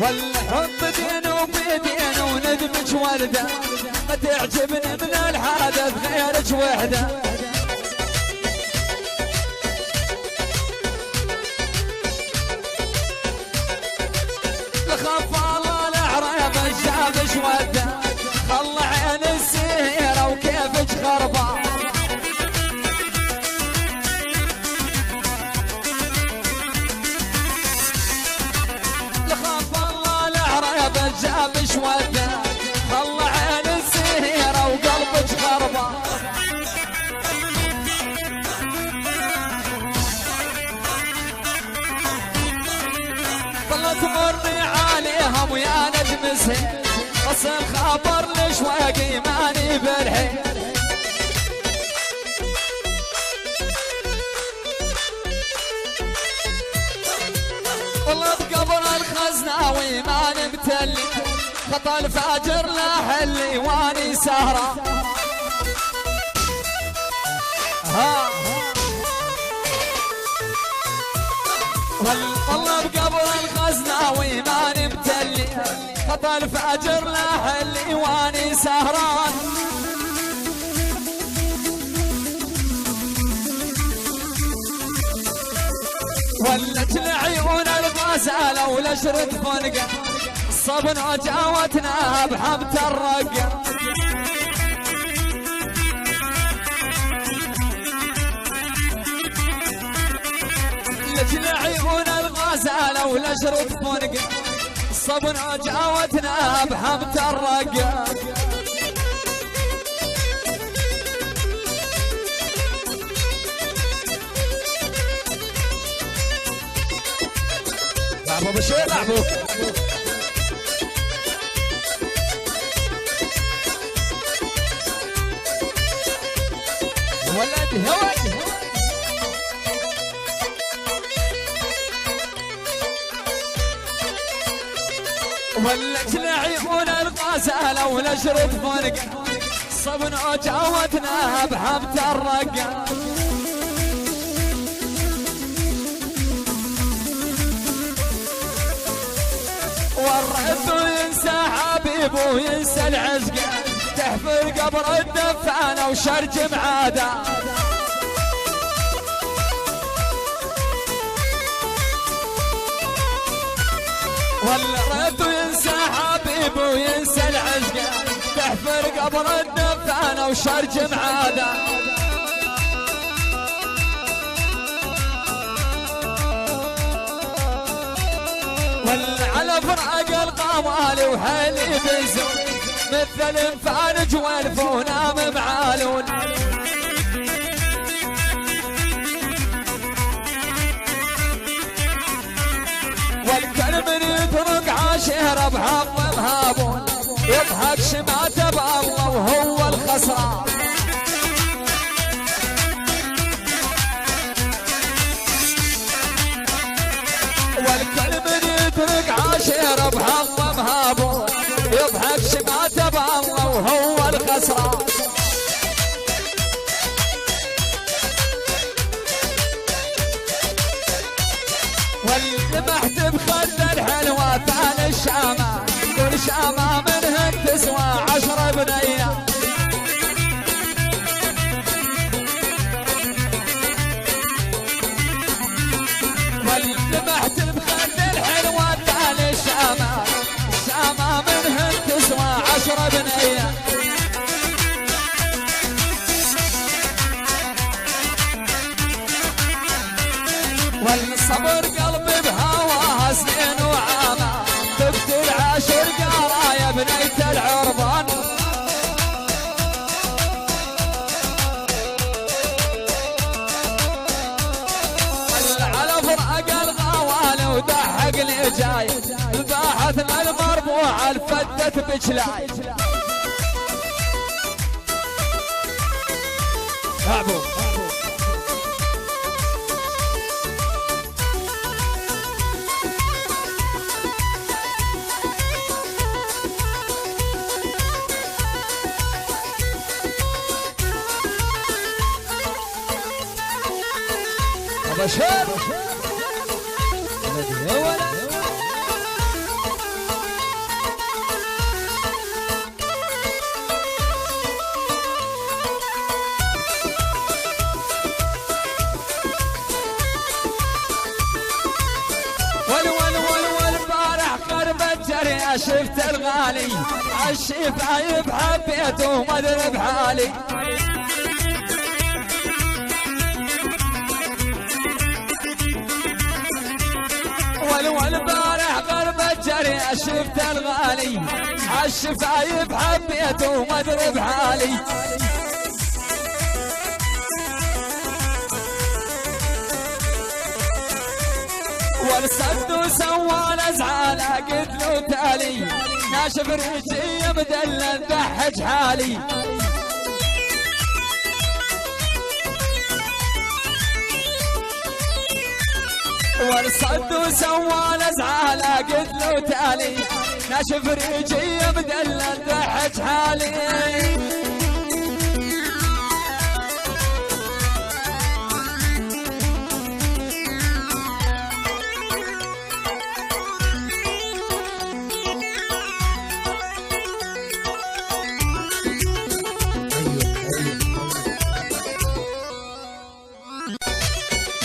والحب دين وبيدين وندمج وردة، ما تعجبني من الحادث غيرك وحدة. لخاف الله العريب الشابش وده، خلى عين السيرة وكيفك خربان. جابش وده خلى عين السيرة وقلبك خربان. ظلت مرني عليهم ويا نجم سهيل، بس الخبر لشوقي ماني بالحيل. والله بقبر الخزناوي ماني متلي، خطا الفاجر لا حلي واني سهرة. والله بقبر الخزناوي ماني متلي، خطا الفاجر لا حلي واني سهران. ولت العيون الغزالة ولا شرد فنقة، الصبن وجاوتنا بحبة الرقة. لت العيون الغزالة ولا شرد فنقة، الصبن وجاوتنا بحبة الرقة. لعبوا بشير لعبوا ولد هوي. ولت العيون الغزالة ولا شرد فرقة، صبن وجاوتنا بحبة الرقة. والرد ينسى حبيبه وينسى العزقة، تحفر قبر الدفانة وشرج معاده. والرد ينسى حبيبه وينسى العزقة، تحفر قبر الدفانة وشرج معاده. على فرق القوالي وحالي بزون، مثل انفانج والفونام معالون. والكل من يترك عاشره بحق مهابون، يضحك شماته بالله وهو الخسران. والكل من يترك عاشره بحق مهابون، يضحك شماته بالله وهو الخسران. واللمحت بخد الحلوة ثاني الشامة، كل شامة منهن تسوى 10 بنية. واللمحت بخد الحلوة ثاني الشامة، الشامة منهن تسوى 10 بنية. والصبر قلبي بهواها سنين وعامة، تقتل 10 قرايا بنيت العربان. على فرق الغوالي وضحكني جاي، الباحث من المربوع الفتت بجلاي. أبو بشر شفت الغالي عالشفايف حبيته وما ادري بحالي والبارح غرب الجري شفت الغالي عالشفايف حبيته وما ادري بحالي والصد وسوى الازعال قلت له تالي ناشف رجلي مدلل ضحج حالي والصد وسوى الازعال قلت له تالي ناشف رجلي مدلل ضحج حالي